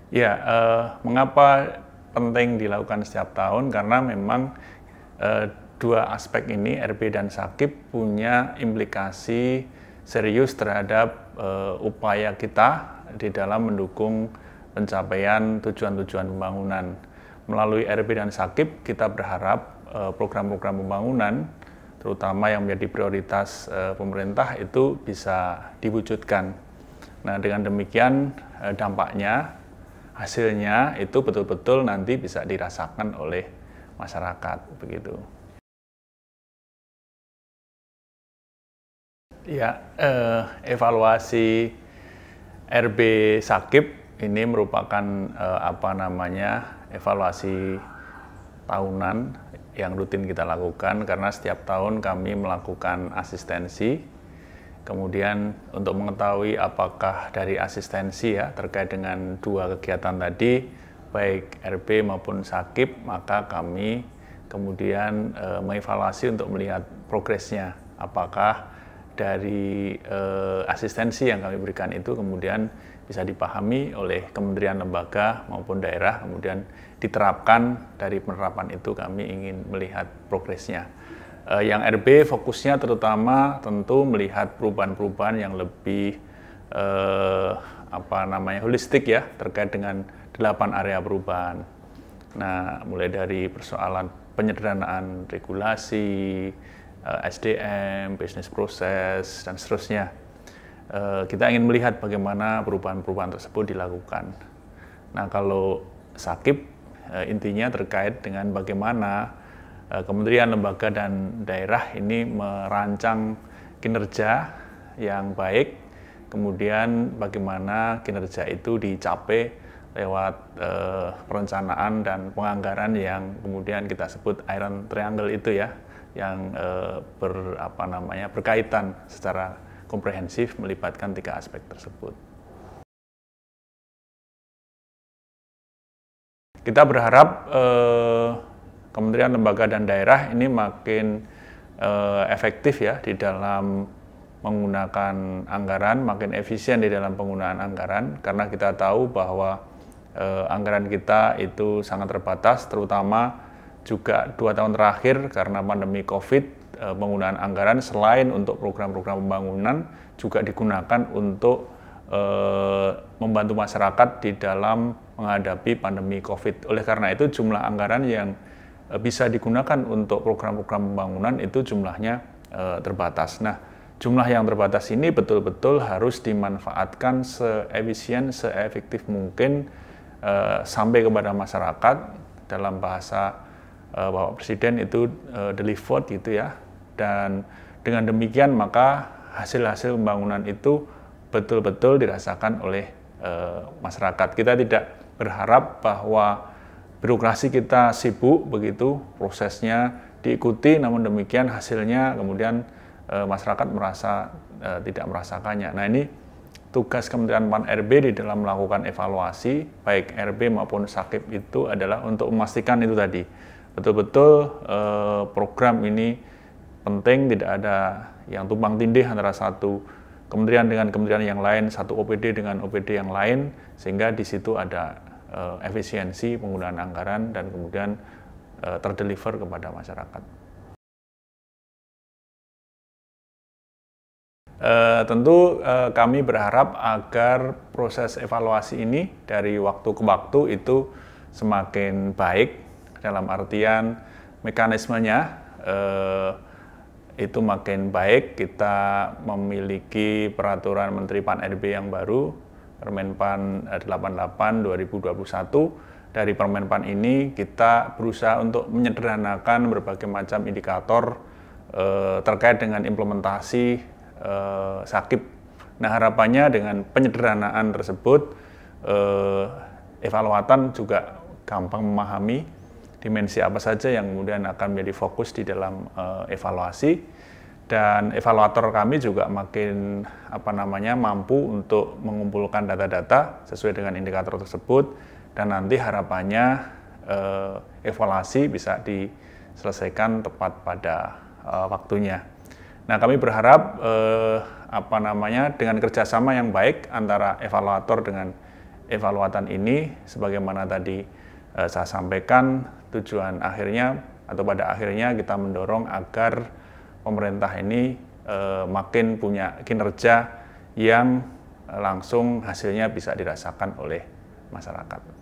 Ya, mengapa penting dilakukan setiap tahun? Karena memang dua aspek ini, RB dan Sakip, punya implikasi serius terhadap upaya kita di dalam mendukung pencapaian tujuan-tujuan pembangunan. Melalui RB dan Sakip, kita berharap program-program pembangunan, terutama yang menjadi prioritas pemerintah, itu bisa diwujudkan. Nah, dengan demikian dampaknya, hasilnya itu betul-betul nanti bisa dirasakan oleh masyarakat, begitu. Ya, evaluasi RB Sakip ini merupakan evaluasi tahunan yang rutin kita lakukan, karena setiap tahun kami melakukan asistensi. Kemudian untuk mengetahui apakah dari asistensi ya terkait dengan dua kegiatan tadi, baik RB maupun Sakip, maka kami kemudian mengevaluasi untuk melihat progresnya. Apakah dari asistensi yang kami berikan itu kemudian bisa dipahami oleh kementerian, lembaga maupun daerah, kemudian diterapkan. Dari penerapan itu kami ingin melihat progresnya. Yang RB fokusnya terutama tentu melihat perubahan-perubahan yang lebih holistik ya, terkait dengan 8 area perubahan. Nah, mulai dari persoalan penyederhanaan regulasi, SDM, bisnis proses, dan seterusnya. Kita ingin melihat bagaimana perubahan-perubahan tersebut dilakukan. Nah, kalau Sakip intinya terkait dengan bagaimana kementerian, lembaga, dan daerah ini merancang kinerja yang baik, kemudian bagaimana kinerja itu dicapai lewat perencanaan dan penganggaran yang kemudian kita sebut Iron Triangle itu ya, yang berkaitan secara komprehensif melibatkan 3 aspek tersebut. Kita berharap kementerian, lembaga, dan daerah ini makin efektif ya di dalam menggunakan anggaran, makin efisien di dalam penggunaan anggaran, karena kita tahu bahwa anggaran kita itu sangat terbatas, terutama juga 2 tahun terakhir karena pandemi COVID, penggunaan anggaran selain untuk program-program pembangunan juga digunakan untuk membantu masyarakat di dalam menghadapi pandemi COVID. Oleh karena itu jumlah anggaran yang bisa digunakan untuk program-program pembangunan itu jumlahnya terbatas. Nah, jumlah yang terbatas ini betul-betul harus dimanfaatkan seefisien, seefektif mungkin sampai kepada masyarakat. Dalam bahasa Bapak Presiden itu delivered gitu ya. Dan dengan demikian maka hasil-hasil pembangunan itu betul-betul dirasakan oleh masyarakat. Kita tidak berharap bahwa birokrasi kita sibuk begitu, prosesnya diikuti, namun demikian hasilnya kemudian masyarakat merasa tidak merasakannya. Nah, ini tugas Kementerian Pan-RB di dalam melakukan evaluasi, baik RB maupun Sakip itu adalah untuk memastikan itu tadi, betul-betul program ini penting, tidak ada yang tumpang tindih antara satu kementerian dengan kementerian yang lain, satu OPD dengan OPD yang lain, sehingga di situ ada efisiensi penggunaan anggaran dan kemudian terdeliver kepada masyarakat. Tentu kami berharap agar proses evaluasi ini dari waktu ke waktu itu semakin baik, dalam artian mekanismenya itu makin baik. Kita memiliki peraturan Menteri Pan-RB yang baru, Permenpan 88 2021. Dari Permenpan ini kita berusaha untuk menyederhanakan berbagai macam indikator terkait dengan implementasi Sakip. Nah, harapannya dengan penyederhanaan tersebut evaluatan juga gampang memahami dimensi apa saja yang kemudian akan menjadi fokus di dalam evaluasi. Dan evaluator kami juga makin mampu untuk mengumpulkan data-data sesuai dengan indikator tersebut, dan nanti harapannya evaluasi bisa diselesaikan tepat pada waktunya. Nah, kami berharap dengan kerjasama yang baik antara evaluator dengan evaluatan ini, sebagaimana tadi saya sampaikan, tujuan akhirnya atau pada akhirnya kita mendorong agar pemerintah ini makin punya kinerja yang langsung hasilnya bisa dirasakan oleh masyarakat.